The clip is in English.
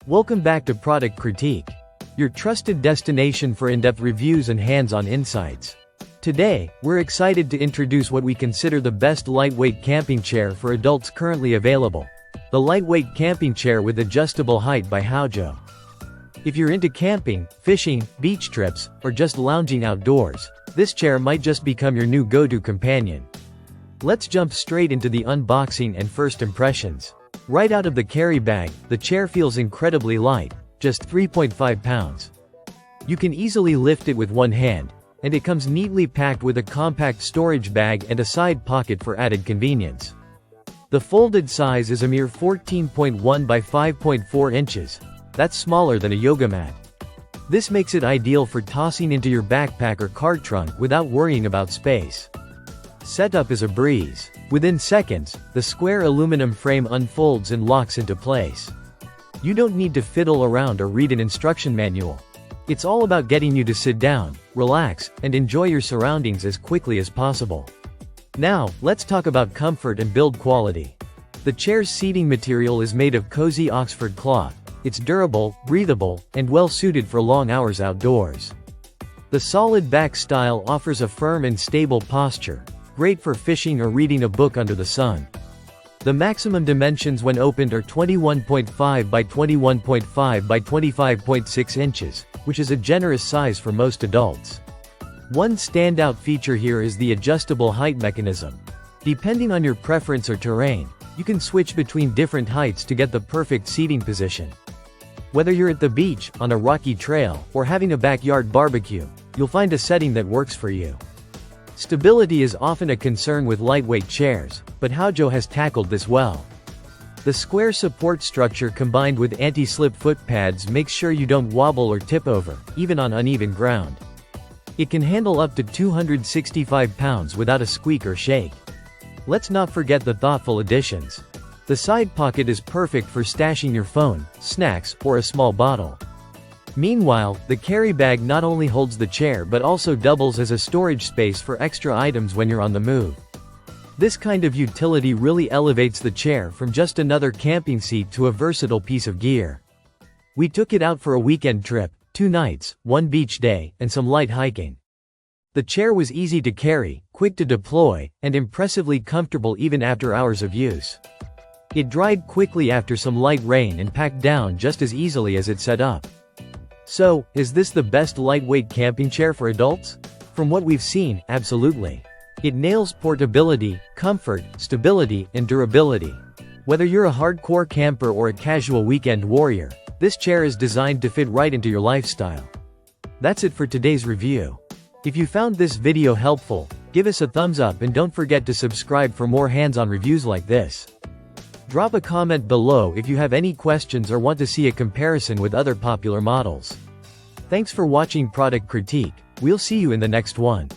Welcome back to Product Critique, your trusted destination for in-depth reviews and hands-on insights. Today, we're excited to introduce what we consider the best lightweight camping chair for adults currently available. The lightweight camping chair with adjustable height by Howjoe. If you're into camping, fishing, beach trips, or just lounging outdoors, this chair might just become your new go-to companion. Let's jump straight into the unboxing and first impressions. Right out of the carry bag, the chair feels incredibly light, just 3.5 pounds. You can easily lift it with one hand, and it comes neatly packed with a compact storage bag and a side pocket for added convenience. The folded size is a mere 14.1 by 5.4 inches. That's smaller than a yoga mat. This makes it ideal for tossing into your backpack or car trunk without worrying about space. Setup is a breeze. Within seconds, the square aluminum frame unfolds and locks into place. You don't need to fiddle around or read an instruction manual. It's all about getting you to sit down, relax, and enjoy your surroundings as quickly as possible. Now, let's talk about comfort and build quality. The chair's seating material is made of cozy Oxford cloth. It's durable, breathable, and well suited for long hours outdoors. The solid back style offers a firm and stable posture, great for fishing or reading a book under the sun. The maximum dimensions when opened are 21.5 by 21.5 by 25.6 inches, which is a generous size for most adults. One standout feature here is the adjustable height mechanism. Depending on your preference or terrain, you can switch between different heights to get the perfect seating position. Whether you're at the beach, on a rocky trail, or having a backyard barbecue, you'll find a setting that works for you. Stability is often a concern with lightweight chairs, but Howjoe has tackled this well. The square support structure combined with anti-slip foot pads makes sure you don't wobble or tip over, even on uneven ground. It can handle up to 265 pounds without a squeak or shake. Let's not forget the thoughtful additions. The side pocket is perfect for stashing your phone, snacks, or a small bottle. Meanwhile, the carry bag not only holds the chair but also doubles as a storage space for extra items when you're on the move. This kind of utility really elevates the chair from just another camping seat to a versatile piece of gear. We took it out for a weekend trip, 2 nights, 1 beach day, and some light hiking. The chair was easy to carry, quick to deploy, and impressively comfortable even after hours of use. It dried quickly after some light rain and packed down just as easily as it set up. So, is this the best lightweight camping chair for adults? From what we've seen, absolutely. It nails portability, comfort, stability, and durability. Whether you're a hardcore camper or a casual weekend warrior, this chair is designed to fit right into your lifestyle. That's it for today's review. If you found this video helpful, give us a thumbs up and don't forget to subscribe for more hands-on reviews like this. Drop a comment below if you have any questions or want to see a comparison with other popular models. Thanks for watching Product Critique. We'll see you in the next one.